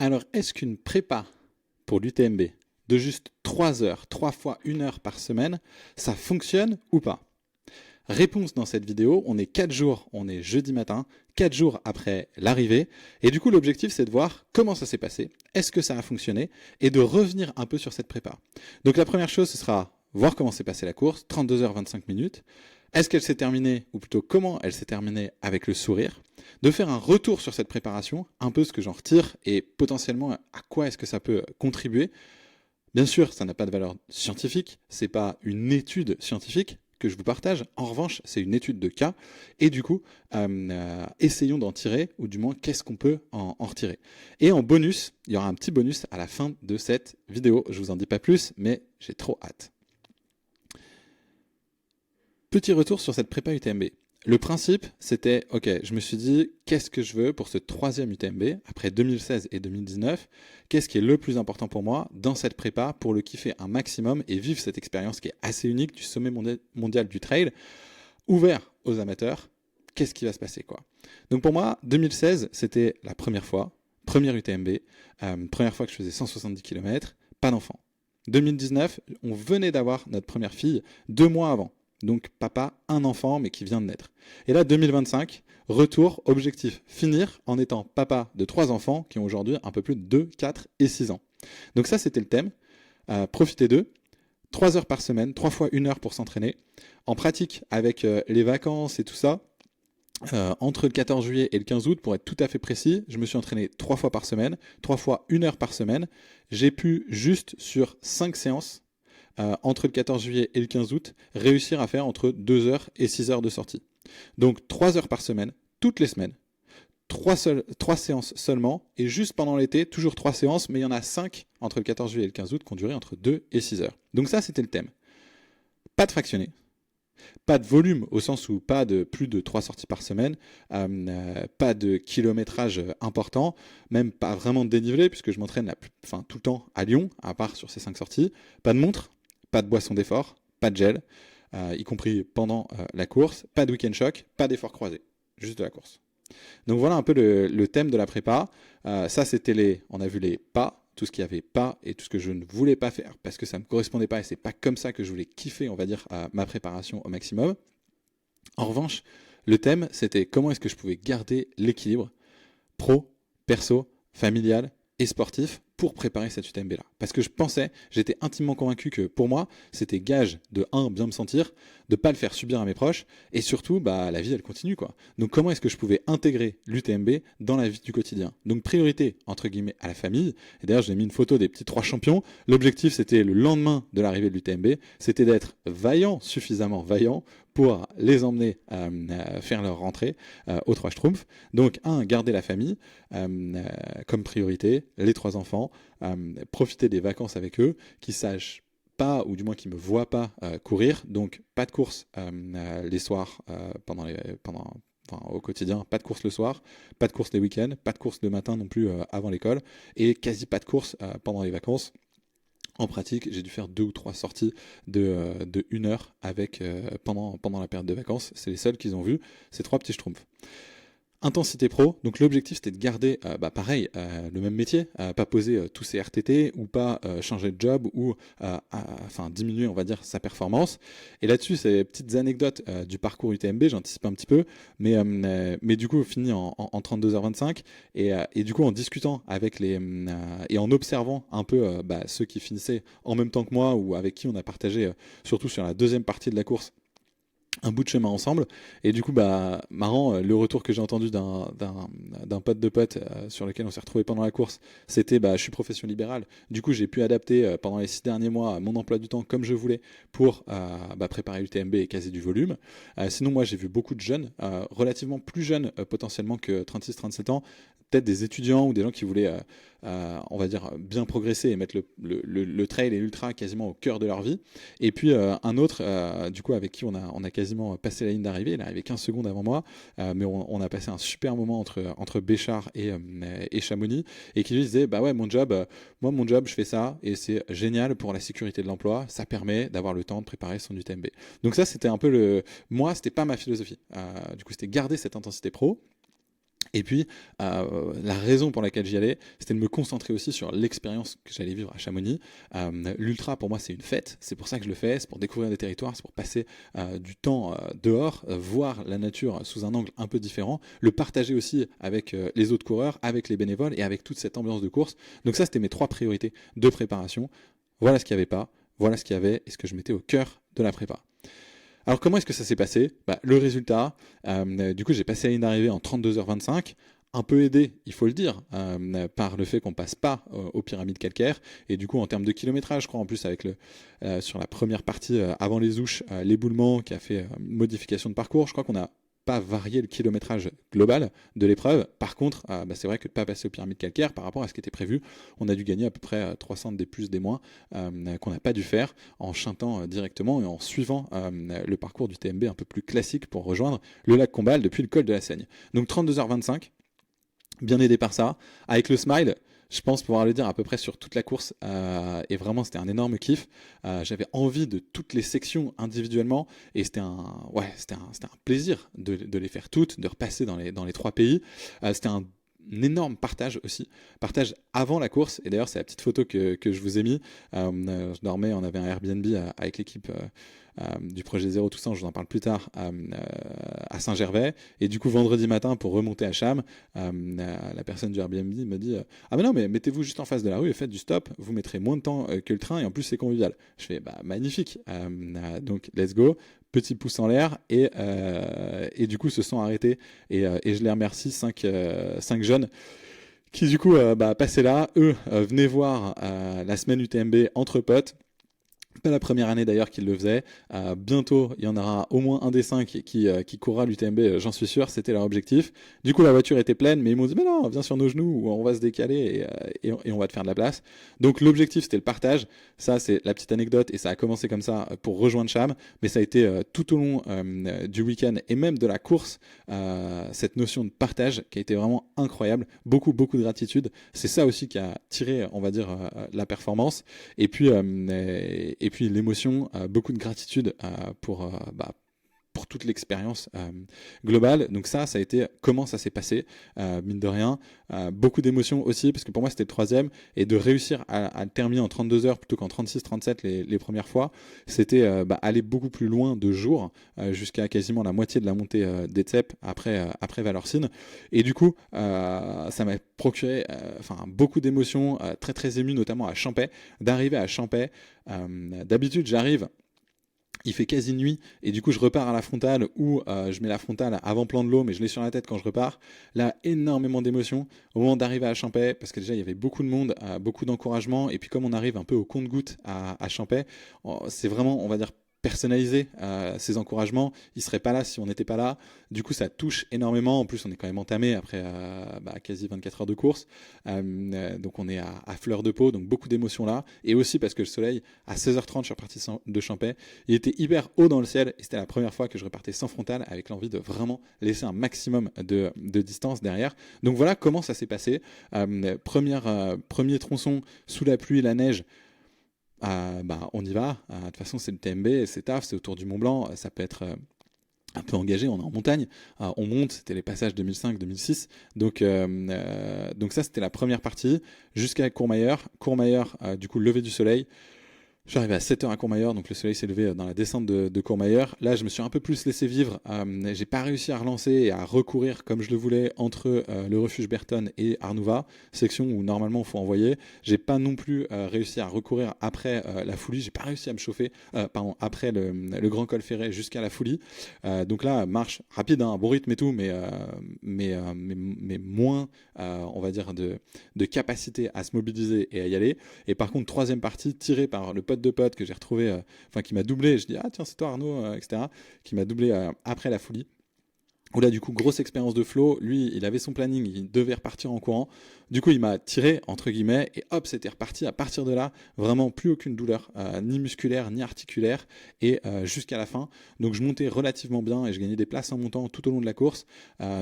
Alors, est-ce qu'une prépa pour l'UTMB de juste 3 heures, 3 fois 1 heure par semaine, ça fonctionne ou pas? Réponse dans cette vidéo, on est 4 jours, on est jeudi matin, 4 jours après l'arrivée, et du coup l'objectif c'est de voir comment ça s'est passé, est-ce que ça a fonctionné, et de revenir un peu sur cette prépa. Donc la première chose ce sera voir comment s'est passée la course, 32h25 minutes, est-ce qu'elle s'est terminée, ou plutôt comment elle s'est terminée avec le sourire, de faire un retour sur cette préparation, un peu ce que j'en retire, et potentiellement à quoi est-ce que ça peut contribuer. Bien sûr, ça n'a pas de valeur scientifique, c'est pas une étude scientifique que je vous partage. En revanche, c'est une étude de cas, et du coup, essayons d'en tirer, ou du moins, qu'est-ce qu'on peut en retirer. Et en bonus, il y aura un petit bonus à la fin de cette vidéo. Je vous en dis pas plus, mais j'ai trop hâte. Petit retour sur cette prépa UTMB. Le principe, c'était, ok, je me suis dit, qu'est-ce que je veux pour ce troisième UTMB, après 2016 et 2019, qu'est-ce qui est le plus important pour moi dans cette prépa pour le kiffer un maximum et vivre cette expérience qui est assez unique du sommet mondial du trail, ouvert aux amateurs, qu'est-ce qui va se passer quoi. Donc pour moi, 2016, c'était la première fois, première UTMB, première fois que je faisais 170 km, pas d'enfant. 2019, on venait d'avoir notre première fille 2 mois avant. Donc papa, un enfant, mais qui vient de naître. Et là, 2025, retour, objectif, finir en étant papa de 3 enfants qui ont aujourd'hui un peu plus de 2, 4 et 6 ans. Donc ça, c'était le thème. Profitez d'eux. 3 heures par semaine, 3 fois 1 heure pour s'entraîner. En pratique, avec les vacances et tout ça, entre le 14 juillet et le 15 août, pour être tout à fait précis, je me suis entraîné 3 fois par semaine, 3 fois 1 heure par semaine. J'ai pu, juste sur 5 séances, entre le 14 juillet et le 15 août, réussir à faire entre 2 heures et 6 heures de sortie. Donc 3 heures par semaine, toutes les semaines, 3 séances seulement, et juste pendant l'été, toujours 3 séances, mais il y en a 5 entre le 14 juillet et le 15 août qui ont duré entre 2 et 6 heures. Donc ça, c'était le thème. Pas de fractionné, pas de volume, au sens où pas de plus de 3 sorties par semaine, pas de kilométrage important, même pas vraiment de dénivelé, puisque je m'entraîne tout le temps à Lyon, à part sur ces 5 sorties, pas de montre, pas de boisson d'effort, pas de gel, y compris pendant la course, pas de week-end choc, pas d'effort croisé, juste de la course. Donc voilà un peu le thème de la prépa. Ça, c'était on a vu les pas, tout ce qu'il n'y avait pas et tout ce que je ne voulais pas faire parce que ça ne me correspondait pas et c'est pas comme ça que je voulais kiffer, on va dire, ma préparation au maximum. En revanche, le thème, c'était comment est-ce que je pouvais garder l'équilibre pro, perso, familial et sportif pour préparer cette UTMB là. Parce que j'étais intimement convaincu que pour moi, c'était gage de bien me sentir, de pas le faire subir à mes proches, et surtout, la vie elle continue quoi. Donc comment est-ce que je pouvais intégrer l'UTMB dans la vie du quotidien? Donc priorité entre guillemets à la famille. Et d'ailleurs, j'ai mis une photo des petits 3 champions. L'objectif c'était le lendemain de l'arrivée de l'UTMB, c'était d'être vaillant, suffisamment vaillant pour les emmener faire leur rentrée aux 3 Schtroumpfs. Donc garder la famille comme priorité, les 3 enfants, profiter des vacances avec eux, qu'ils sachent pas, ou du moins qu'ils me voient pas courir, donc pas de course les soirs au quotidien, pas de course le soir, pas de course les week-ends, pas de course le matin non plus avant l'école, et quasi pas de course pendant les vacances. En pratique, j'ai dû faire 2 ou 3 sorties de 1 heure pendant la période de vacances. C'est les seuls qu'ils ont vus, ces 3 petits schtroumpfs. Intensité pro, donc l'objectif c'était de garder pareil le même métier, pas poser tous ses RTT ou pas changer de job ou diminuer on va dire sa performance. Et là-dessus ces petites anecdotes du parcours UTMB, j'anticipe un petit peu, mais du coup fini en 32h25 et du coup en discutant avec et en observant un peu ceux qui finissaient en même temps que moi ou avec qui on a partagé surtout sur la deuxième partie de la course un bout de chemin ensemble, et du coup marrant, le retour que j'ai entendu d'un pote de pote sur lequel on s'est retrouvé pendant la course, c'était je suis profession libérale, du coup j'ai pu adapter pendant les 6 derniers mois mon emploi du temps comme je voulais pour préparer l'UTMB et caser du volume. Sinon moi j'ai vu beaucoup de jeunes, relativement plus jeunes potentiellement que 36-37 ans, peut-être des étudiants ou des gens qui voulaient on va dire bien progresser et mettre le trail et l'ultra quasiment au cœur de leur vie, et puis un autre du coup avec qui on a quasiment passé la ligne d'arrivée, il est arrivé 15 secondes avant moi, mais on a passé un super moment entre Béchar et Chamonix, et qui lui disait ouais mon job je fais ça et c'est génial pour la sécurité de l'emploi, ça permet d'avoir le temps de préparer son UTMB. Donc ça c'était un peu moi c'était pas ma philosophie, du coup c'était garder cette intensité pro. Et puis, la raison pour laquelle j'y allais, c'était de me concentrer aussi sur l'expérience que j'allais vivre à Chamonix. L'ultra, pour moi, c'est une fête. C'est pour ça que je le fais. C'est pour découvrir des territoires, c'est pour passer du temps dehors, voir la nature sous un angle un peu différent, le partager aussi avec les autres coureurs, avec les bénévoles et avec toute cette ambiance de course. Donc ça, c'était mes 3 priorités de préparation. Voilà ce qu'il n'y avait pas, voilà ce qu'il y avait et ce que je mettais au cœur de la prépa. Alors comment est-ce que ça s'est passé? Le résultat, du coup j'ai passé la ligne d'arrivée en 32h25, un peu aidé, il faut le dire, par le fait qu'on passe pas aux pyramides calcaires, et du coup en termes de kilométrage, je crois en plus avec sur la première partie avant les Ouches, l'éboulement qui a fait une modification de parcours, je crois qu'on a pas varié le kilométrage global de l'épreuve. Par contre, c'est vrai que de pas passer aux pyramides calcaires par rapport à ce qui était prévu, on a dû gagner à peu près 300 des plus des moins qu'on n'a pas dû faire en chantant directement et en suivant le parcours du TMB un peu plus classique pour rejoindre le lac Combal depuis le col de la Seigne. Donc 32h25, bien aidé par ça, avec le smile. Je pense pouvoir le dire à peu près sur toute la course et vraiment c'était un énorme kiff. J'avais envie de toutes les sections individuellement et c'était un plaisir de les faire toutes, de repasser dans les 3 pays. C'était un énorme partage aussi, partage avant la course, et d'ailleurs c'est la petite photo que je vous ai mis. Je dormais, on avait un Airbnb avec l'équipe du projet Zéro Toussaint, je vous en parle plus tard, à Saint-Gervais, et du coup vendredi matin pour remonter à Cham, la personne du Airbnb me dit ah mais non, mais mettez-vous juste en face de la rue et faites du stop, vous mettrez moins de temps que le train et en plus c'est convivial. Je fais magnifique, donc let's go, petit pouce en l'air, et du coup se sont arrêtés et je les remercie, 5 jeunes qui du coup passaient là, eux venaient voir la semaine UTMB entre potes. Pas la première année d'ailleurs qu'ils le faisaient. Bientôt, il y en aura au moins un des 5 qui courra l'UTMB, j'en suis sûr, c'était leur objectif. Du coup, la voiture était pleine, mais ils m'ont dit, mais non, viens sur nos genoux, on va se décaler et on va te faire de la place. Donc l'objectif, c'était le partage. Ça, c'est la petite anecdote, et ça a commencé comme ça pour rejoindre Cham, mais ça a été tout au long du week-end et même de la course, cette notion de partage qui a été vraiment incroyable. Beaucoup, beaucoup de gratitude. C'est ça aussi qui a tiré, on va dire, la performance. Et puis l'émotion, beaucoup de gratitude pour toute l'expérience globale. Donc ça a été comment ça s'est passé, mine de rien. Beaucoup d'émotions aussi, parce que pour moi c'était le 3e, et de réussir à le terminer en 32 heures plutôt qu'en 36-37 les premières fois, c'était aller beaucoup plus loin de jours, jusqu'à quasiment la moitié de la montée d'Etzep après Valorcine. Et du coup, ça m'a procuré beaucoup d'émotions, très très émues, notamment à Champais, d'arriver à Champais. D'habitude j'arrive, il fait quasi nuit, et du coup je repars à la frontale, où je mets la frontale avant plan de l'eau, mais je l'ai sur la tête quand je repars. Là, énormément d'émotions au moment d'arriver à Champais, parce que déjà il y avait beaucoup de monde, beaucoup d'encouragement, et puis comme on arrive un peu au compte-gouttes à Champais, c'est vraiment, on va dire, personnaliser ces encouragements. Ils seraient pas là si on n'était pas là. Du coup, ça touche énormément. En plus, on est quand même entamé après quasi 24 heures de course. Donc, on est à fleur de peau. Donc, beaucoup d'émotions là. Et aussi parce que le soleil, à 16h30, je suis reparti de Champais. Il était hyper haut dans le ciel. Et c'était la première fois que je repartais sans frontale, avec l'envie de vraiment laisser un maximum de distance derrière. Donc, voilà comment ça s'est passé. Premier tronçon sous la pluie et la neige. On y va. De toute façon, c'est le TMB, c'est taf, c'est autour du Mont Blanc. Ça peut être un peu engagé, on est en montagne. On monte, c'était les passages 2005-2006. Donc ça, c'était la première partie, jusqu'à Courmayeur. Courmayeur, du coup, lever du soleil. Je suis arrivé à 7h à Courmayeur, donc le soleil s'est levé dans la descente de Courmayeur. Là, je me suis un peu plus laissé vivre. J'ai pas réussi à relancer et à recourir comme je le voulais entre le refuge Berton et Arnouva, section où normalement il faut envoyer. J'ai pas non plus réussi à recourir après la Foulie. J'ai pas réussi à me chauffer, après le Grand Col Ferret jusqu'à la Foulie. Donc là, marche rapide, bon rythme et tout, mais moins, on va dire, de capacité à se mobiliser et à y aller. Et par contre, 3e partie, tirée par le pote de pote que j'ai retrouvé, qui m'a doublé. Je dis tiens, c'est toi Arnaud, etc. Qui m'a doublé après la Foulie. Où là, du coup, grosse expérience de flow. Lui, il avait son planning, il devait repartir en courant. Du coup, il m'a tiré, entre guillemets, et hop, c'était reparti. À partir de là, vraiment plus aucune douleur, ni musculaire, ni articulaire, et jusqu'à la fin. Donc, je montais relativement bien, et je gagnais des places en montant tout au long de la course.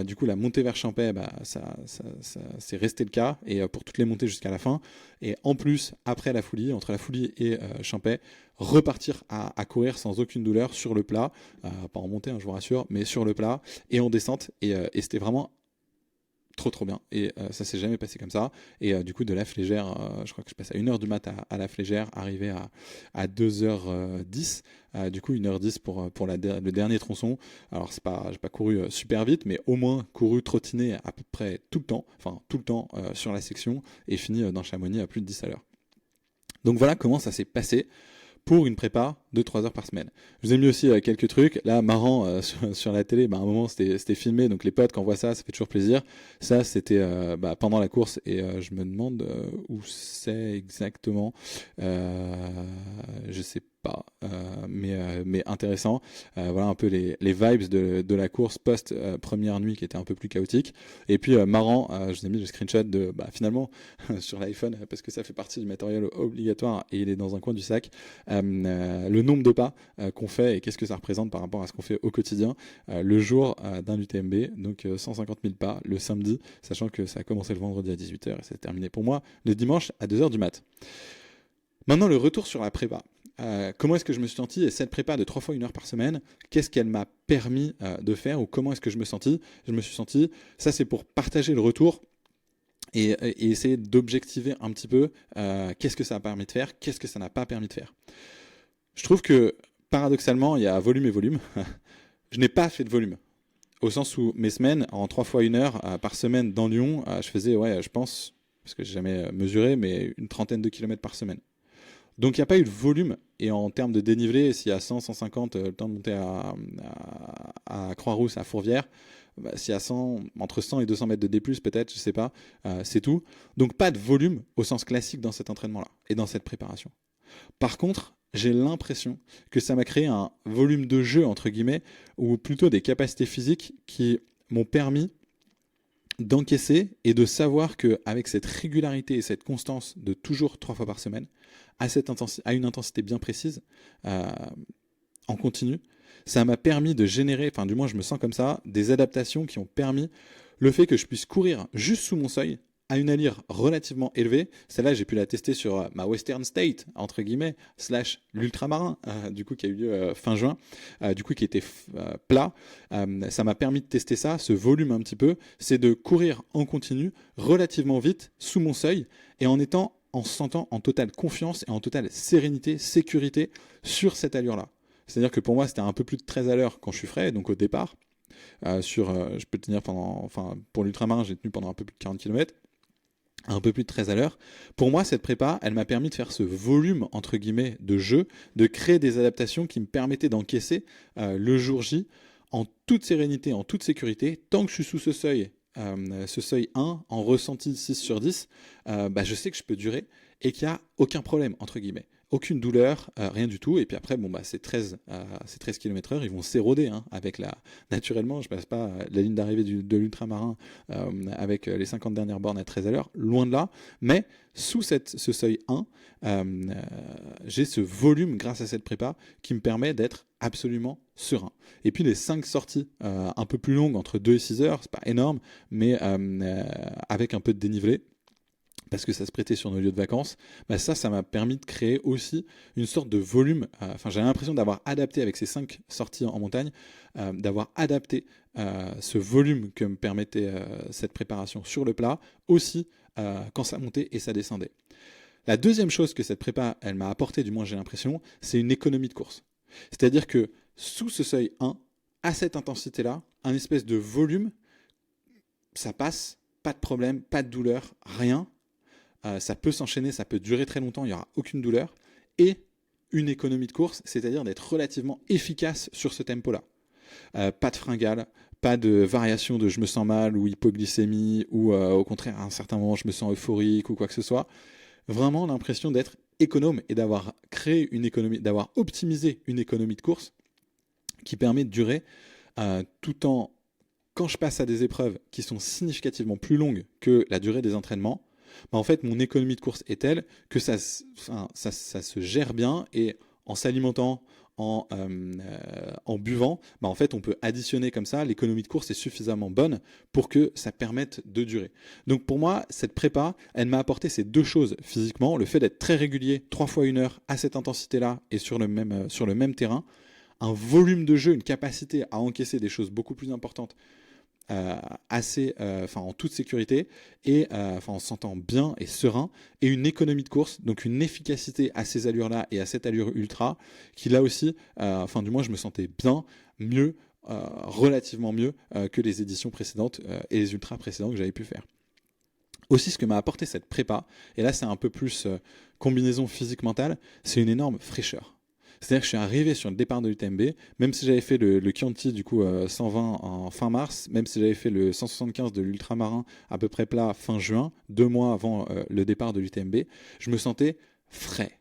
Du coup, la montée vers Champais, ça c'est resté le cas, et pour toutes les montées jusqu'à la fin. Et en plus, après la Foulie, entre la Foulie et Champais, repartir à courir sans aucune douleur sur le plat, pas en montée, je vous rassure, mais sur le plat et en descente, et c'était vraiment trop bien. Et ça s'est jamais passé comme ça. Et du coup, de la flégère, je crois que je passe à 1h du mat à la flégère, arrivé à 2h10. Du coup, 1h10 pour le dernier tronçon. Alors, j'ai pas couru super vite, mais au moins couru, trottiné à peu près tout le temps sur la section et fini dans Chamonix à plus de 10 à l'heure. Donc voilà comment ça s'est passé pour une prépa de 3 heures par semaine. Je vous ai mis aussi quelques trucs. Là, marrant, sur la télé, à un moment, c'était filmé. Donc les potes, quand on voit ça fait toujours plaisir. Ça, c'était pendant la course. Et je me demande où c'est exactement. Je sais pas. Mais intéressant. Voilà un peu les vibes de la course post première nuit qui était un peu plus chaotique. Et puis, marrant, je vous ai mis le screenshot de, finalement, sur l'iPhone, parce que ça fait partie du matériel obligatoire et il est dans un coin du sac. Le nombre de pas qu'on fait et qu'est-ce que ça représente par rapport à ce qu'on fait au quotidien le jour d'un UTMB, donc 150 000 pas le samedi, sachant que ça a commencé le vendredi à 18h et c'est terminé pour moi le dimanche à 2h du mat. Maintenant, le retour sur la prépa. Comment est-ce que je me suis senti et cette prépa de 3 fois 1 heure par semaine, qu'est-ce qu'elle m'a permis de faire ou comment est-ce que je me suis senti, ça c'est pour partager le retour et essayer d'objectiver un petit peu qu'est-ce que ça a permis de faire, qu'est-ce que ça n'a pas permis de faire. Je trouve que, paradoxalement, il y a volume et volume. Je n'ai pas fait de volume. Au sens où mes semaines, en 3 fois 1 heure par semaine dans Lyon, je faisais, je pense, parce que j'ai jamais mesuré, mais une trentaine de kilomètres par semaine. Donc il n'y a pas eu de volume. Et en termes de dénivelé, s'il y a 100, 150, le temps de monter à Croix-Rousse, à Fourvière, s'il y a entre 100 et 200 mètres de D+, peut-être, je sais pas, c'est tout. Donc pas de volume au sens classique dans cet entraînement-là et dans cette préparation. Par contre, j'ai l'impression que ça m'a créé un volume de jeu, entre guillemets, ou plutôt des capacités physiques qui m'ont permis d'encaisser et de savoir qu'avec cette régularité et cette constance de toujours 3 fois par semaine, à une intensité bien précise, en continu, ça m'a permis de générer, enfin du moins je me sens comme ça, des adaptations qui ont permis le fait que je puisse courir juste sous mon seuil, à une allure relativement élevée. Celle-là, j'ai pu la tester sur ma Western State, entre guillemets, / l'ultramarin, du coup, qui a eu lieu fin juin, du coup, qui était plat. Ça m'a permis de tester ça, ce volume un petit peu, c'est de courir en continu, relativement vite, sous mon seuil, et en se sentant en totale confiance et en totale sérénité, sécurité sur cette allure-là. C'est-à-dire que pour moi, c'était un peu plus de 13 à l'heure quand je suis frais, donc au départ. Je peux tenir pour l'ultramarin, j'ai tenu pendant un peu plus de 40 km. Un peu plus de 13 à l'heure. Pour moi, cette prépa, elle m'a permis de faire ce volume, entre guillemets, de jeu, de créer des adaptations qui me permettaient d'encaisser le jour J en toute sérénité, en toute sécurité. Tant que je suis sous ce seuil 1, en ressenti 6 sur 10, je sais que je peux durer et qu'il n'y a aucun problème, entre guillemets. Aucune douleur, rien du tout. Et puis après, ces 13 km/h, ils vont s'éroder. Naturellement, je ne passe pas la ligne d'arrivée de l'ultramarin avec les 50 dernières bornes à 13 à l'heure, loin de là. Mais sous ce seuil 1, j'ai ce volume grâce à cette prépa qui me permet d'être absolument serein. Et puis les 5 sorties un peu plus longues, entre 2 et 6 heures, c'est pas énorme, mais avec un peu de dénivelé, parce que ça se prêtait sur nos lieux de vacances, ça m'a permis de créer aussi une sorte de volume. J'ai l'impression d'avoir adapté avec ces 5 sorties en montagne, d'avoir adapté ce volume que me permettait cette préparation sur le plat, aussi quand ça montait et ça descendait. La deuxième chose que cette prépa, elle m'a apporté, du moins j'ai l'impression, c'est une économie de course. C'est-à-dire que sous ce seuil 1, à cette intensité-là, un espèce de volume, ça passe, pas de problème, pas de douleur, rien. Ça peut s'enchaîner, ça peut durer très longtemps, il n'y aura aucune douleur. Et une économie de course, c'est-à-dire d'être relativement efficace sur ce tempo-là. Pas de fringales, pas de variation de je me sens mal ou hypoglycémie ou au contraire à un certain moment je me sens euphorique ou quoi que ce soit. Vraiment l'impression d'être économe et d'avoir créé une économie, d'avoir optimisé une économie de course qui permet de durer tout en, quand je passe à des épreuves qui sont significativement plus longues que la durée des entraînements, en fait, mon économie de course est telle que ça se gère bien et en s'alimentant, en buvant, en fait, on peut additionner comme ça. L'économie de course est suffisamment bonne pour que ça permette de durer. Donc pour moi, cette prépa, elle m'a apporté ces deux choses physiquement. Le fait d'être très régulier, 3 fois 1 heure à cette intensité-là et sur le même terrain. Un volume de jeu, une capacité à encaisser des choses beaucoup plus importantes en toute sécurité et en se sentant bien et serein, et une économie de course, donc une efficacité à ces allures-là et à cette allure ultra, qui là aussi, du moins je me sentais bien, mieux, relativement mieux que les éditions précédentes et les ultras précédents que j'avais pu faire. Aussi, ce que m'a apporté cette prépa, et là c'est un peu plus combinaison physique-mentale, c'est une énorme fraîcheur. C'est-à-dire que je suis arrivé sur le départ de l'UTMB, même si j'avais fait le Chianti du coup 120 en fin mars, même si j'avais fait le 175 de l'ultramarin à peu près plat fin juin, 2 mois avant le départ de l'UTMB, je me sentais frais.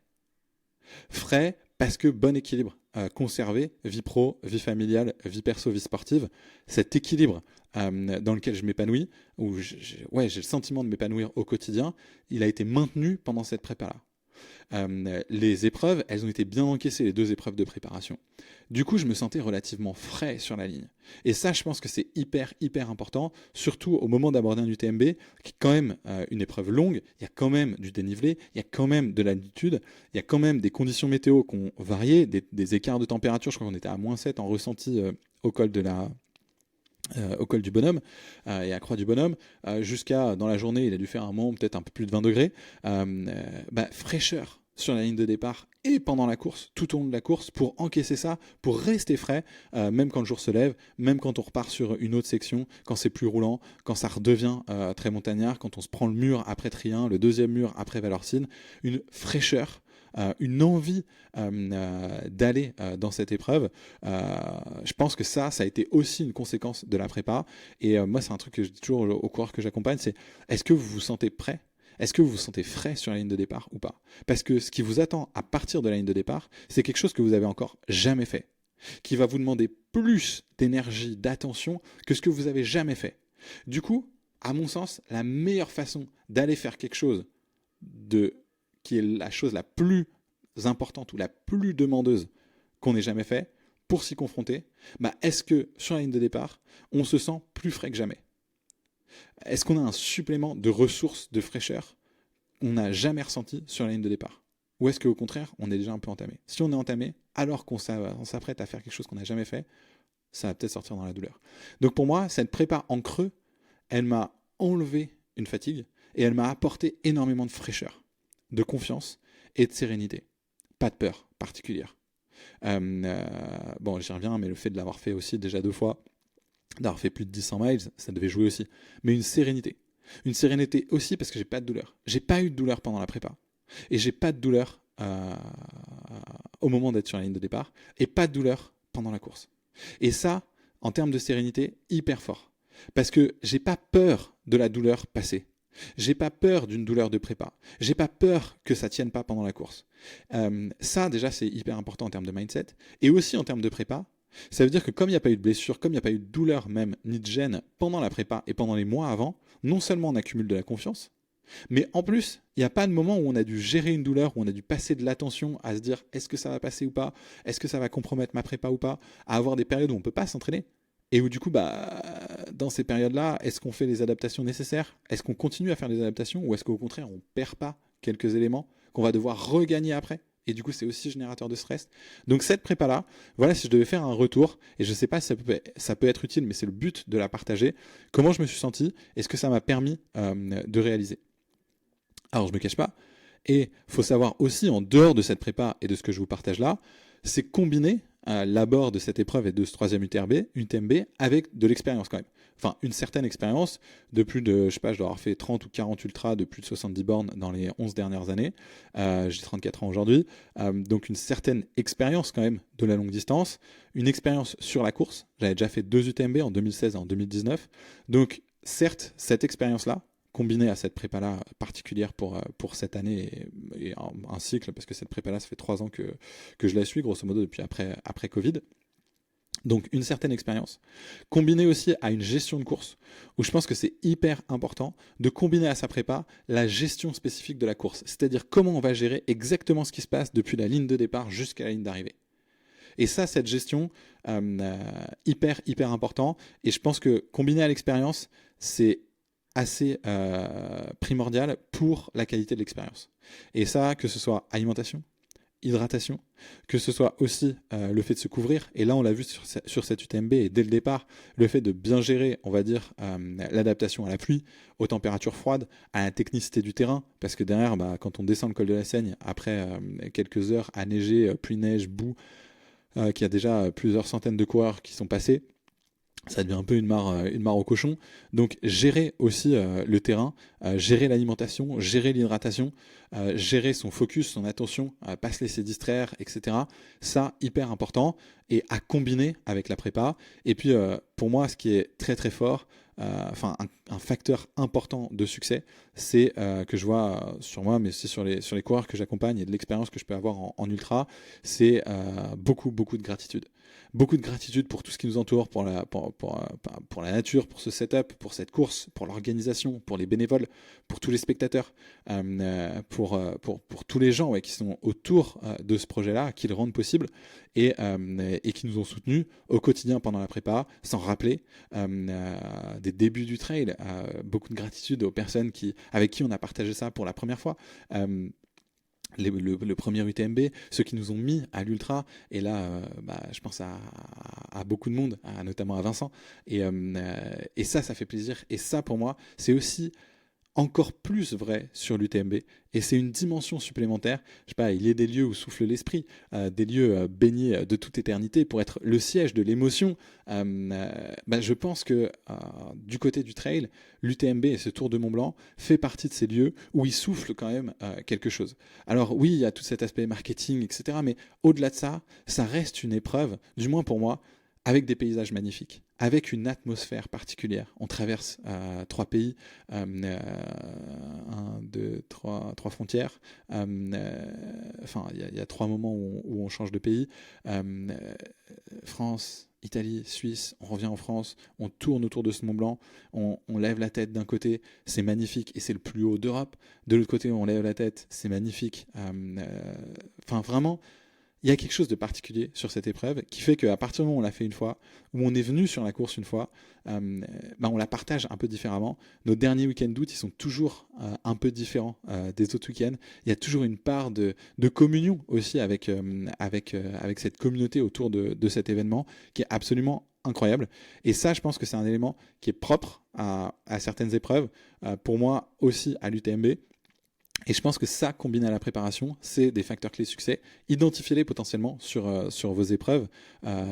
Frais parce que bon équilibre conservé, vie pro, vie familiale, vie perso, vie sportive. Cet équilibre dans lequel je m'épanouis, où j'ai le sentiment de m'épanouir au quotidien, il a été maintenu pendant cette prépa-là. Les épreuves, elles ont été bien encaissées, les 2 épreuves de préparation. Du coup, je me sentais relativement frais sur la ligne. Et ça, je pense que c'est hyper, hyper important, surtout au moment d'aborder un UTMB, qui est quand même une épreuve longue, il y a quand même du dénivelé, il y a quand même de l'altitude, il y a quand même des conditions météo qui ont varié, des écarts de température, je crois qu'on était à -7 en ressenti au col du Bonhomme et à Croix du Bonhomme, jusqu'à dans la journée, il a dû faire un moment peut-être un peu plus de 20 degrés. Fraîcheur sur la ligne de départ et pendant la course, tout au long de la course, pour encaisser ça, pour rester frais, même quand le jour se lève, même quand on repart sur une autre section, quand c'est plus roulant, quand ça redevient très montagnard, quand on se prend le mur après Trien, le deuxième mur après Valorcine, une fraîcheur, une envie d'aller dans cette épreuve. Je pense que ça a été aussi une conséquence de la prépa. Et moi, c'est un truc que je dis toujours aux coureurs que j'accompagne, c'est: est-ce que vous vous sentez prêt? Est-ce que vous vous sentez frais sur la ligne de départ ou pas? Parce que ce qui vous attend à partir de la ligne de départ, c'est quelque chose que vous avez encore jamais fait, qui va vous demander plus d'énergie, d'attention que ce que vous avez jamais fait. Du coup, à mon sens, la meilleure façon d'aller faire quelque chose qui est la chose la plus importante ou la plus demandeuse qu'on ait jamais fait, pour s'y confronter, est-ce que sur la ligne de départ, on se sent plus frais que jamais? Est-ce qu'on a un supplément de ressources, de fraîcheur qu'on n'a jamais ressenti sur la ligne de départ? Ou est-ce qu'au contraire, on est déjà un peu entamé? Si on est entamé, alors qu'on s'apprête à faire quelque chose qu'on n'a jamais fait, ça va peut-être sortir dans la douleur. Donc pour moi, cette prépa en creux, elle m'a enlevé une fatigue et elle m'a apporté énormément de fraîcheur, de confiance et de sérénité. Pas de peur particulière. J'y reviens, mais le fait de l'avoir fait aussi déjà 2 fois, d'avoir fait plus de 100 miles, ça devait jouer aussi. Mais une sérénité. Une sérénité aussi parce que j'ai pas de douleur. J'ai pas eu de douleur pendant la prépa. Et j'ai pas de douleur au moment d'être sur la ligne de départ. Et pas de douleur pendant la course. Et ça, en termes de sérénité, hyper fort. Parce que j'ai pas peur de la douleur passée. J'ai pas peur d'une douleur de prépa. J'ai pas peur que ça tienne pas pendant la course. Ça, déjà, c'est hyper important en termes de mindset. Et aussi en termes de prépa, ça veut dire que comme il n'y a pas eu de blessure, comme il n'y a pas eu de douleur même, ni de gêne pendant la prépa et pendant les mois avant, non seulement on accumule de la confiance, mais en plus, il n'y a pas de moment où on a dû gérer une douleur, où on a dû passer de l'attention à se dire est-ce que ça va passer ou pas, est-ce que ça va compromettre ma prépa ou pas, à avoir des périodes où on ne peut pas s'entraîner. Et où du coup, dans ces périodes-là, est-ce qu'on fait les adaptations nécessaires? Est-ce qu'on continue à faire des adaptations? Ou est-ce qu'au contraire, on ne perd pas quelques éléments qu'on va devoir regagner après? Et du coup, c'est aussi générateur de stress. Donc cette prépa-là, voilà, si je devais faire un retour, et je ne sais pas si ça peut être utile, mais c'est le but de la partager, comment je me suis senti et ce que ça m'a permis de réaliser. Alors, je ne me cache pas, et il faut savoir aussi, en dehors de cette prépa et de ce que je vous partage là, c'est combiner l'abord de cette épreuve et de ce 3e UTMB avec de l'expérience quand même. Enfin, une certaine expérience de plus de, je sais pas, je dois avoir fait 30 ou 40 ultras de plus de 70 bornes dans les 11 dernières années. J'ai 34 ans aujourd'hui. Donc une certaine expérience quand même de la longue distance. Une expérience sur la course. J'avais déjà fait 2 UTMB en 2016 et en 2019. Donc certes, cette expérience-là, combinée à cette prépa-là particulière pour cette année et un cycle, parce que cette prépa-là, ça fait 3 ans que je la suis, grosso modo, depuis après Covid. Donc une certaine expérience, combinée aussi à une gestion de course, où je pense que c'est hyper important de combiner à sa prépa la gestion spécifique de la course, c'est-à-dire comment on va gérer exactement ce qui se passe depuis la ligne de départ jusqu'à la ligne d'arrivée. Et ça, cette gestion, hyper important, et je pense que combiné à l'expérience, c'est assez primordial pour la qualité de l'expérience. Et ça, que ce soit alimentation, hydratation, que ce soit aussi le fait de se couvrir. Et là, on l'a vu sur cette UTMB, et dès le départ, le fait de bien gérer, on va dire, l'adaptation à la pluie, aux températures froides, à la technicité du terrain, parce que derrière, quand on descend le col de la Seigne, après quelques heures à neiger, pluie, neige, boue, qu'il y a déjà plusieurs centaines de coureurs qui sont passés, ça devient un peu une mare au cochon. Donc gérer aussi le terrain, gérer l'alimentation, gérer l'hydratation, gérer son focus, son attention, pas se laisser distraire, etc. Ça, hyper important, et à combiner avec la prépa. Et puis pour moi, ce qui est très très fort, un facteur important de succès, c'est que je vois sur moi, mais aussi sur les coureurs que j'accompagne et de l'expérience que je peux avoir en ultra, c'est beaucoup de gratitude. Beaucoup de gratitude pour tout ce qui nous entoure, pour la nature, pour ce setup, pour cette course, pour l'organisation, pour les bénévoles, pour tous les spectateurs, pour tous les gens qui sont autour de ce projet-là, qui le rendent possible et qui nous ont soutenus au quotidien pendant la prépa, sans rappeler des débuts du trail. Beaucoup de gratitude aux personnes avec qui on a partagé ça pour la première fois. Le premier UTMB, ceux qui nous ont mis à l'ultra, et là, je pense à beaucoup de monde, notamment à Vincent, et ça fait plaisir. Et ça, pour moi, c'est aussi encore plus vrai sur l'UTMB, et c'est une dimension supplémentaire. Je sais pas, il y a des lieux où souffle l'esprit, des lieux baignés de toute éternité pour être le siège de l'émotion. Je pense que du côté du trail, l'UTMB et ce Tour de Mont-Blanc fait partie de ces lieux où il souffle quand même quelque chose. Alors oui, il y a tout cet aspect marketing, etc. Mais au-delà de ça, ça reste une épreuve, du moins pour moi, avec des paysages magnifiques, avec une atmosphère particulière. On traverse 3 pays, 1, 2, 3 frontières. Il y a 3 moments où on change de pays. France, Italie, Suisse, on revient en France, on tourne autour de ce Mont Blanc, on lève la tête d'un côté, c'est magnifique et c'est le plus haut d'Europe. De l'autre côté, on lève la tête, c'est magnifique. Vraiment, il y a quelque chose de particulier sur cette épreuve qui fait qu'à partir du moment où on l'a fait une fois, où on est venu sur la course une fois, on la partage un peu différemment. Nos derniers week-ends d'août, ils sont toujours un peu différents des autres week-ends. Il y a toujours une part de communion aussi avec cette communauté autour de cet événement qui est absolument incroyable. Et ça, je pense que c'est un élément qui est propre à certaines épreuves, pour moi aussi à l'UTMB. Et je pense que ça, combiné à la préparation, c'est des facteurs clés de succès. Identifiez-les potentiellement sur vos épreuves,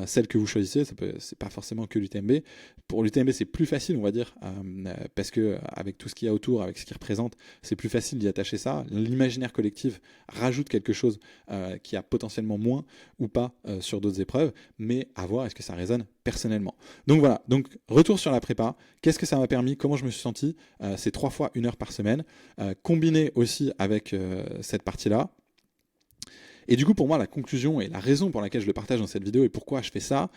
celles que vous choisissez. C'est pas forcément que l'UTMB. Pour l'UTMB, c'est plus facile, on va dire, parce que avec tout ce qu'il y a autour, avec ce qu'il représente, c'est plus facile d'y attacher ça. L'imaginaire collectif rajoute quelque chose qui a potentiellement moins ou pas sur d'autres épreuves, mais à voir est-ce que ça résonne personnellement. Donc voilà, donc retour sur la prépa. Qu'est-ce que ça m'a permis? Comment je me suis senti? C'est 3 fois 1 heure par semaine, combiné aussi avec cette partie-là. Et du coup, pour moi, la conclusion et la raison pour laquelle je le partage dans cette vidéo et pourquoi je fais ça,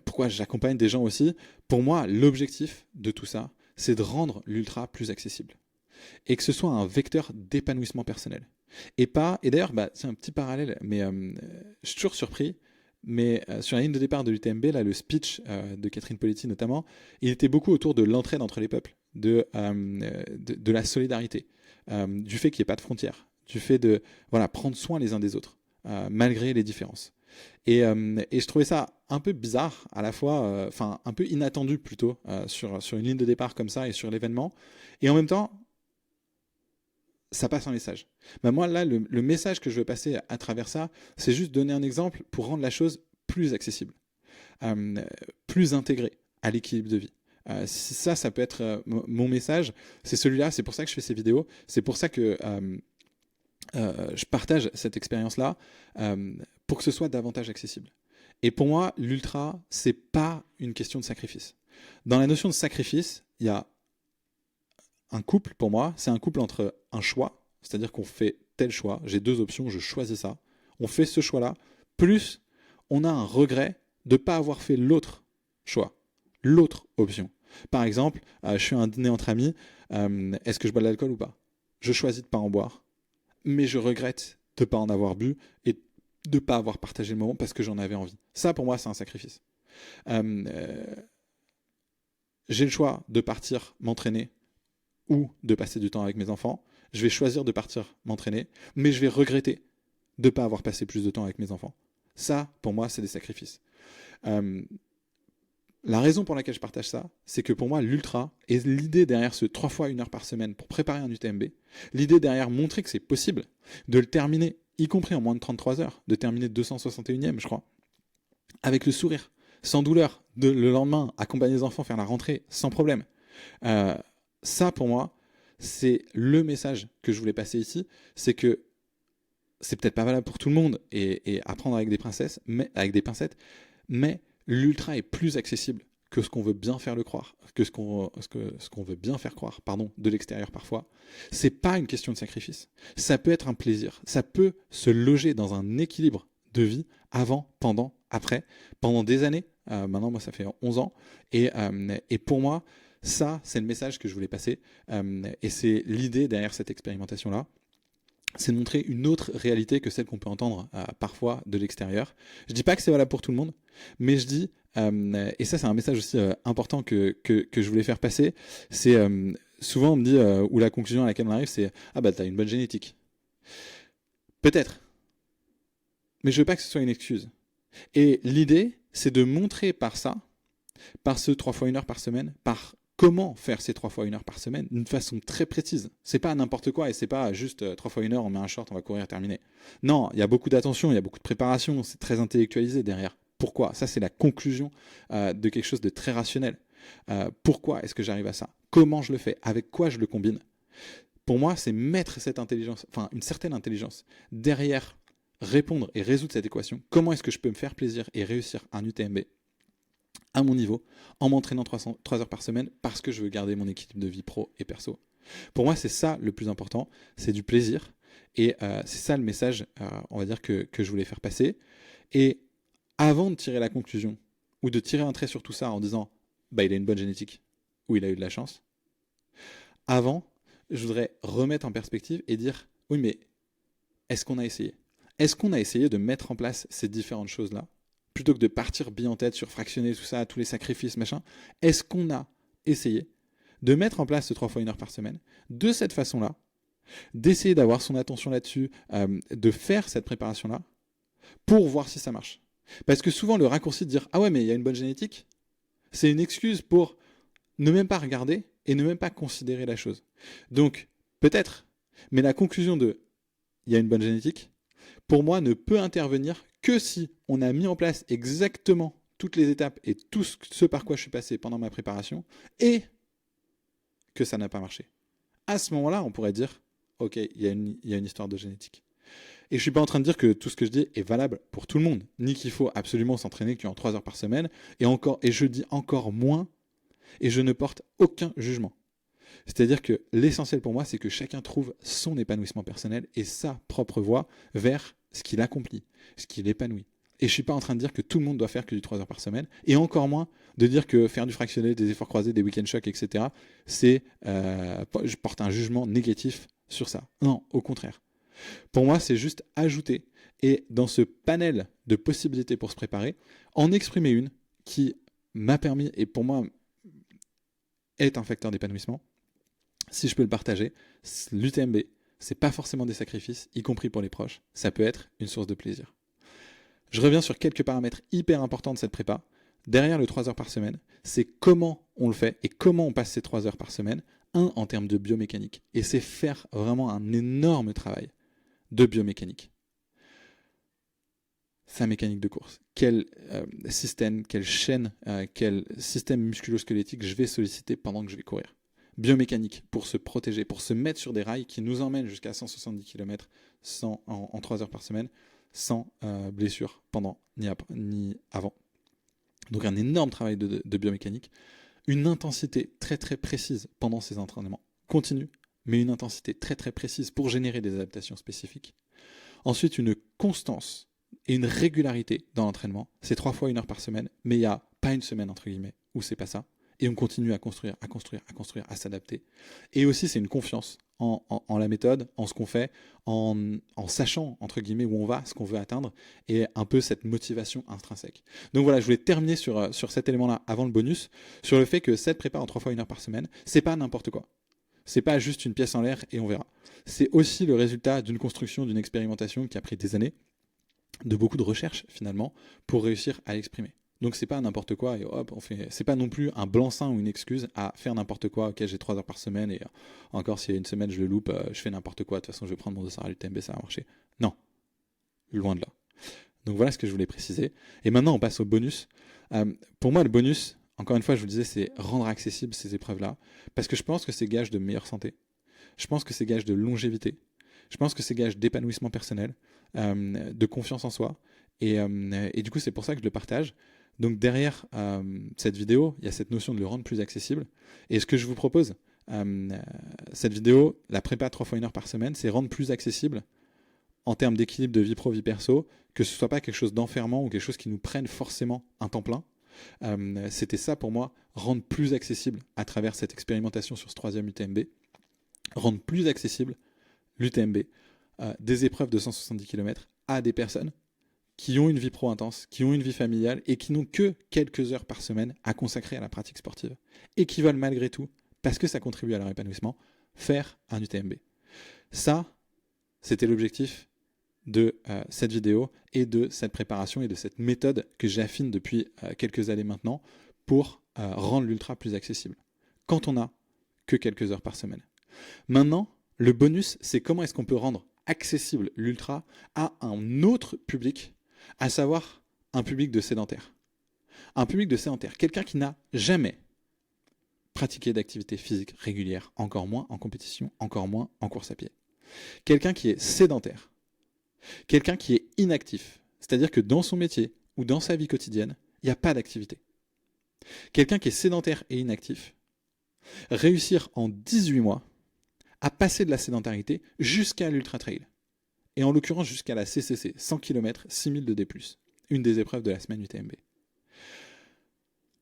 pourquoi j'accompagne des gens aussi, pour moi, l'objectif de tout ça, c'est de rendre l'ultra plus accessible. Et que ce soit un vecteur d'épanouissement personnel. Et d'ailleurs, c'est un petit parallèle, mais je suis toujours surpris. Mais sur la ligne de départ de l'UTMB, là, le speech de Catherine Poletti notamment, il était beaucoup autour de l'entraide entre les peuples, de la solidarité, du fait qu'il n'y ait pas de frontières, du fait de prendre soin les uns des autres, malgré les différences. Et je trouvais ça un peu bizarre, à la fois, un peu inattendu plutôt, sur une ligne de départ comme ça et sur l'événement. Et en même temps, ça passe un message. Moi, là, le message que je veux passer à travers ça, c'est juste donner un exemple pour rendre la chose plus accessible, plus intégrée à l'équilibre de vie. Ça peut être mon message. C'est celui-là, c'est pour ça que je fais ces vidéos. C'est pour ça que je partage cette expérience-là, pour que ce soit davantage accessible. Et pour moi, l'ultra, c'est pas une question de sacrifice. Dans la notion de sacrifice, il y a un couple, pour moi, c'est un couple entre un choix, c'est-à-dire qu'on fait tel choix, j'ai 2 options, je choisis ça, on fait ce choix-là, plus on a un regret de ne pas avoir fait l'autre choix, l'autre option. Par exemple, je suis à un dîner entre amis, est-ce que je bois de l'alcool ou pas? Je choisis de ne pas en boire, mais je regrette de ne pas en avoir bu et de ne pas avoir partagé le moment parce que j'en avais envie. Ça, pour moi, c'est un sacrifice. J'ai le choix de partir m'entraîner ou de passer du temps avec mes enfants. Je vais choisir de partir m'entraîner, mais je vais regretter de ne pas avoir passé plus de temps avec mes enfants. Ça, pour moi, c'est des sacrifices. La raison pour laquelle je partage ça, c'est que pour moi, l'ultra, et l'idée derrière ce 3 fois 1 heure par semaine pour préparer un UTMB, l'idée derrière montrer que c'est possible de le terminer, y compris en moins de 33 heures, de terminer 261e, je crois, avec le sourire, sans douleur, le lendemain, accompagner les enfants, faire la rentrée, sans problème. Ça, pour moi, c'est le message que je voulais passer ici, c'est que c'est peut-être pas valable pour tout le monde et à prendre avec des pincettes, mais l'ultra est plus accessible que ce qu'on veut bien faire le croire, que ce qu'on veut bien faire croire, de l'extérieur parfois. C'est pas une question de sacrifice. Ça peut être un plaisir. Ça peut se loger dans un équilibre de vie avant, pendant, après, pendant des années. Maintenant, moi, ça fait 11 ans. Et pour moi, ça, c'est le message que je voulais passer. Et c'est l'idée derrière cette expérimentation-là. C'est de montrer une autre réalité que celle qu'on peut entendre parfois de l'extérieur. Je dis pas que c'est valable pour tout le monde, mais je dis, et ça c'est un message aussi important que je voulais faire passer, c'est souvent on me dit, ou la conclusion à laquelle on arrive, c'est « Ah bah t'as une bonne génétique ». Peut-être, mais je veux pas que ce soit une excuse. Et l'idée, c'est de montrer par ça, par ce 3 fois 1 heure par semaine, par comment faire ces 3 fois 1 heure par semaine d'une façon très précise. C'est pas n'importe quoi et c'est pas juste 3 fois 1 heure, on met un short, on va courir, terminé. Non, il y a beaucoup d'attention, il y a beaucoup de préparation, c'est très intellectualisé derrière. Pourquoi ? Ça, c'est la conclusion de quelque chose de très rationnel. Pourquoi est-ce que j'arrive à ça ? Comment je le fais ? Avec quoi je le combine ? Pour moi, c'est mettre cette intelligence, enfin une certaine intelligence derrière répondre et résoudre cette équation. Comment est-ce que je peux me faire plaisir et réussir un UTMB à mon niveau, en m'entraînant 3 heures par semaine, parce que je veux garder mon équilibre de vie pro et perso. Pour moi, c'est ça le plus important, c'est du plaisir, et c'est ça le message, on va dire, que je voulais faire passer. Et avant de tirer la conclusion, ou de tirer un trait sur tout ça en disant « bah il a une bonne génétique » ou « il a eu de la chance », avant, je voudrais remettre en perspective et dire « oui, mais est-ce qu'on a essayé ? Est-ce qu'on a essayé de mettre en place ces différentes choses-là ? Plutôt que de partir bien en tête sur fractionner tout ça, tous les sacrifices, machin, est-ce qu'on a essayé de mettre en place ce 3 fois 1 heure par semaine, de cette façon-là, d'essayer d'avoir son attention là-dessus, de faire cette préparation-là, pour voir si ça marche. Parce que souvent, le raccourci de dire « Ah ouais, mais il y a une bonne génétique », c'est une excuse pour ne même pas regarder et ne même pas considérer la chose. Donc, peut-être, mais la conclusion de « il y a une bonne génétique », pour moi, ne peut intervenir que si on a mis en place exactement toutes les étapes et tout ce par quoi je suis passé pendant ma préparation et que ça n'a pas marché. À ce moment-là, on pourrait dire, ok, il y a une histoire de génétique. Et je ne suis pas en train de dire que tout ce que je dis est valable pour tout le monde, ni qu'il faut absolument s'entraîner que en 3 heures par semaine, et je dis encore moins, et je ne porte aucun jugement. C'est-à-dire que l'essentiel pour moi, c'est que chacun trouve son épanouissement personnel et sa propre voie vers ce qu'il accomplit, ce qu'il épanouit. Et je ne suis pas en train de dire que tout le monde doit faire que du 3 heures par semaine, et encore moins de dire que faire du fractionné, des efforts croisés, des week-end shocks, etc., je porte un jugement négatif sur ça. Non, au contraire. Pour moi, c'est juste ajouter, et dans ce panel de possibilités pour se préparer, en exprimer une qui m'a permis, et pour moi est un facteur d'épanouissement, si je peux le partager, l'UTMB, c'est pas forcément des sacrifices, y compris pour les proches, ça peut être une source de plaisir. Je reviens sur quelques paramètres hyper importants de cette prépa. Derrière le 3 heures par semaine, c'est comment on le fait et comment on passe ces 3 heures par semaine, en termes de biomécanique. Et c'est faire vraiment un énorme travail de biomécanique. Sa mécanique de course. Quel système, quelle chaîne, quel système musculo-squelettique je vais solliciter pendant que je vais courir. Biomécanique pour se protéger, pour se mettre sur des rails qui nous emmènent jusqu'à 170 km en 3 heures par semaine, sans blessure pendant ni avant. Donc un énorme travail de biomécanique, une intensité très très précise pendant ces entraînements continue, mais une intensité très très précise pour générer des adaptations spécifiques. Ensuite, une constance et une régularité dans l'entraînement. C'est 3 fois 1 heure par semaine, mais il n'y a pas une semaine entre guillemets où c'est pas ça. Et on continue à construire, à s'adapter. Et aussi, c'est une confiance en la méthode, en ce qu'on fait, en sachant, entre guillemets, où on va, ce qu'on veut atteindre, et un peu cette motivation intrinsèque. Donc voilà, je voulais terminer sur cet élément-là avant le bonus, sur le fait que cette prépa en 3 fois 1 heure par semaine, c'est pas n'importe quoi. C'est pas juste une pièce en l'air et on verra. C'est aussi le résultat d'une construction, d'une expérimentation qui a pris des années, de beaucoup de recherches finalement, pour réussir à l'exprimer. Donc c'est pas n'importe quoi et hop, on fait. C'est pas non plus un blanc-seing ou une excuse à faire n'importe quoi. Ok, j'ai 3 heures par semaine et encore s'il y a une semaine je le loupe, je fais n'importe quoi. De toute façon, je vais prendre mon dossard à l'UTMB, ça va marcher. Non, loin de là. Donc voilà ce que je voulais préciser. Et maintenant, on passe au bonus. Pour moi, le bonus, encore une fois, je vous le disais, c'est rendre accessible ces épreuves-là, parce que je pense que c'est gage de meilleure santé. Je pense que c'est gage de longévité. Je pense que c'est gage d'épanouissement personnel, de confiance en soi. Et du coup, c'est pour ça que je le partage. Donc derrière cette vidéo, il y a cette notion de le rendre plus accessible. Et ce que je vous propose, cette vidéo, la prépa 3 fois 1 heure par semaine, c'est rendre plus accessible en termes d'équilibre de vie pro, vie perso, que ce soit pas quelque chose d'enfermant ou quelque chose qui nous prenne forcément un temps plein. C'était ça pour moi, rendre plus accessible à travers cette expérimentation sur ce 3e UTMB, rendre plus accessible l'UTMB, des épreuves de 170 km à des personnes qui ont une vie pro intense, qui ont une vie familiale et qui n'ont que quelques heures par semaine à consacrer à la pratique sportive et qui veulent malgré tout, parce que ça contribue à leur épanouissement, faire un UTMB. Ça, c'était l'objectif de cette vidéo et de cette préparation et de cette méthode que j'affine depuis quelques années maintenant pour rendre l'ultra plus accessible quand on n'a que quelques heures par semaine. Maintenant, le bonus, c'est comment est-ce qu'on peut rendre accessible l'ultra à un autre public, à savoir un public de sédentaires. Un public de sédentaires, quelqu'un qui n'a jamais pratiqué d'activité physique régulière, encore moins en compétition, encore moins en course à pied. Quelqu'un qui est sédentaire, quelqu'un qui est inactif, c'est-à-dire que dans son métier ou dans sa vie quotidienne, il n'y a pas d'activité. Quelqu'un qui est sédentaire et inactif, réussir en 18 mois à passer de la sédentarité jusqu'à l'ultra trail. Et en l'occurrence jusqu'à la CCC, 100 km, 6000 de D+, une des épreuves de la semaine UTMB.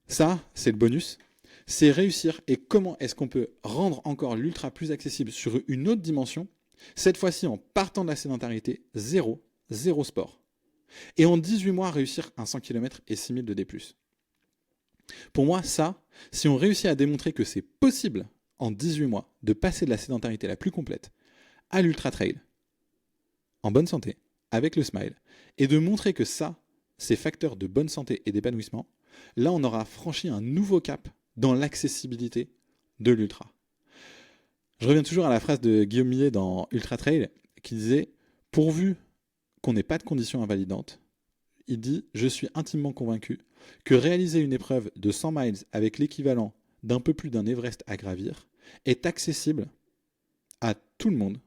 Ça, c'est le bonus. C'est réussir et comment est-ce qu'on peut rendre encore l'ultra plus accessible sur une autre dimension, cette fois-ci en partant de la sédentarité, zéro sport. Et en 18 mois, réussir un 100 km et 6000 de D+. Pour moi, ça, si on réussit à démontrer que c'est possible en 18 mois de passer de la sédentarité la plus complète à l'ultra trail, en bonne santé, avec le smile, et de montrer que ça, c'est facteur de bonne santé et d'épanouissement, là on aura franchi un nouveau cap dans l'accessibilité de l'ultra. Je reviens toujours à la phrase de Guillaume Millet dans Ultra Trail qui disait « Pourvu qu'on n'ait pas de conditions invalidantes », il dit « Je suis intimement convaincu que réaliser une épreuve de 100 miles avec l'équivalent d'un peu plus d'un Everest à gravir est accessible à tout le monde,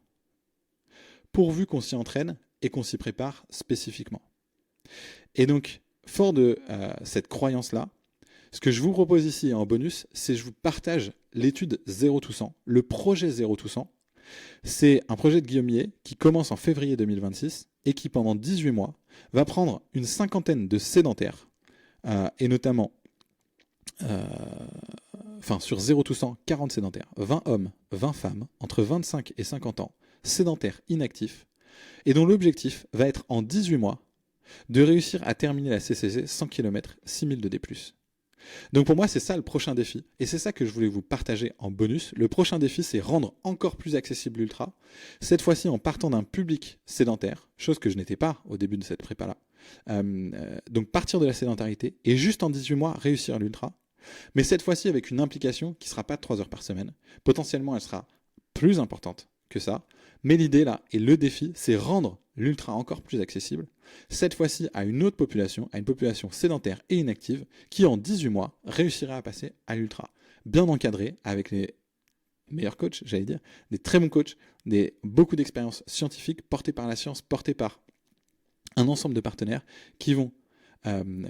pourvu qu'on s'y entraîne et qu'on s'y prépare spécifiquement. » Et donc, fort de cette croyance-là, ce que je vous propose ici en bonus, c'est que je vous partage l'étude 0 to 100, le projet 0 to 100. C'est un projet de Guillaume Millet qui commence en février 2026 et qui, pendant 18 mois, va prendre une cinquantaine de sédentaires, et notamment, sur 0 to 100, 40 sédentaires, 20 hommes, 20 femmes, entre 25 et 50 ans, sédentaires inactifs, et dont l'objectif va être en 18 mois de réussir à terminer la CCC 100 km, 6000 de D+. Donc pour moi, c'est ça le prochain défi. Et c'est ça que je voulais vous partager en bonus. Le prochain défi, c'est rendre encore plus accessible l'ultra. Cette fois-ci, en partant d'un public sédentaire, chose que je n'étais pas au début de cette prépa-là. Donc partir de la sédentarité et juste en 18 mois, réussir l'ultra. Mais cette fois-ci, avec une implication qui ne sera pas de 3 heures par semaine. Potentiellement, elle sera plus importante que ça. Mais l'idée là, et le défi, c'est rendre l'ultra encore plus accessible, cette fois-ci à une autre population, à une population sédentaire et inactive, qui en 18 mois réussira à passer à l'ultra. Bien encadré, avec les meilleurs coachs, j'allais dire, des très bons coachs, beaucoup d'expériences scientifiques portées par la science, portées par un ensemble de partenaires qui vont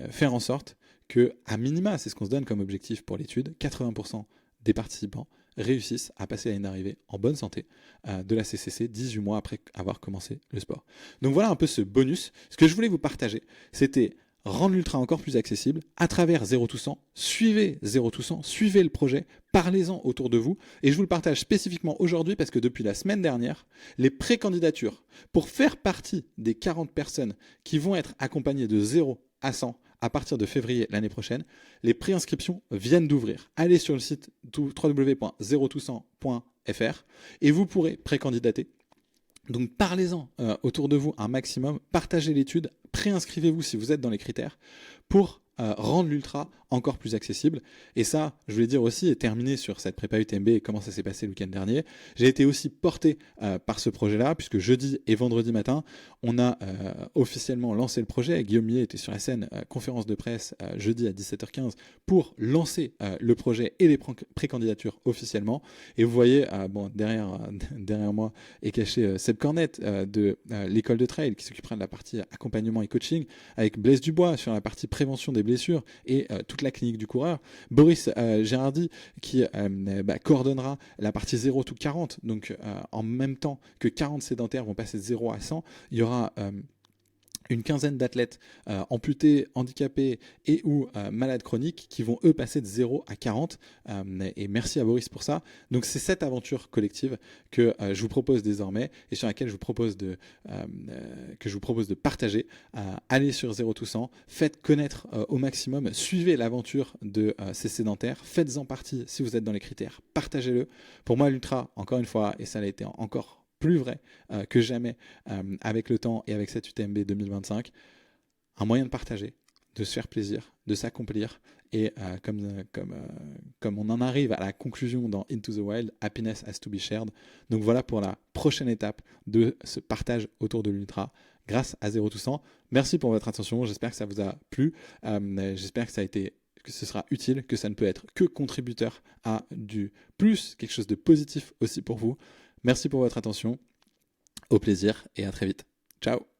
faire en sorte que, à minima, c'est ce qu'on se donne comme objectif pour l'étude, 80% des participants réussissent à passer à une arrivée en bonne santé de la CCC 18 mois après avoir commencé le sport. Donc voilà un peu ce bonus. Ce que je voulais vous partager, c'était rendre l'ultra encore plus accessible à travers 0 to 100. Suivez 0 to 100, suivez le projet, parlez-en autour de vous. Et je vous le partage spécifiquement aujourd'hui parce que depuis la semaine dernière, les précandidatures pour faire partie des 40 personnes qui vont être accompagnées de 0 à 100 à partir de février l'année prochaine, les préinscriptions viennent d'ouvrir. Allez sur le site www.0to100.fr ultra.fr et vous pourrez précandidater. Donc parlez-en autour de vous un maximum, partagez l'étude, préinscrivez-vous si vous êtes dans les critères pour rendre l'ultra encore plus accessible. Et ça, je voulais dire aussi, et terminer sur cette prépa UTMB et comment ça s'est passé le week-end dernier, j'ai été aussi porté par ce projet-là, puisque jeudi et vendredi matin, on a officiellement lancé le projet. Guillaume Millet était sur la scène, conférence de presse jeudi à 17h15 pour lancer le projet et les précandidatures officiellement. Et vous voyez, derrière moi est caché Seb Cornette de l'école de trail qui s'occupera de la partie accompagnement et coaching, avec Blaise Dubois sur la partie prévention des blessures et toute la clinique du coureur. Boris Gérardi qui coordonnera la partie 0 to 40. Donc en même temps que 40 sédentaires vont passer de 0 à 100, il y aura une quinzaine d'athlètes amputés, handicapés et ou malades chroniques qui vont eux passer de 0 à 40 et merci à Boris pour ça. Donc c'est cette aventure collective que je vous propose désormais et sur laquelle je vous propose de partager. Allez sur 0 to 100, faites connaître au maximum, suivez l'aventure de ces sédentaires, faites-en partie si vous êtes dans les critères, partagez-le. Pour moi l'ultra, encore une fois, et ça a été encore plus vrai que jamais avec le temps et avec cette UTMB 2025, un moyen de partager, de se faire plaisir, de s'accomplir et comme on en arrive à la conclusion dans Into the Wild, happiness has to be shared. Donc voilà pour la prochaine étape de ce partage autour de l'ultra grâce à 0 to 100. Merci pour votre attention, j'espère que ça vous a plu, j'espère que ce sera utile, que ça ne peut être que contributeur à du plus, quelque chose de positif aussi pour vous. Merci pour votre attention, au plaisir et à très vite. Ciao.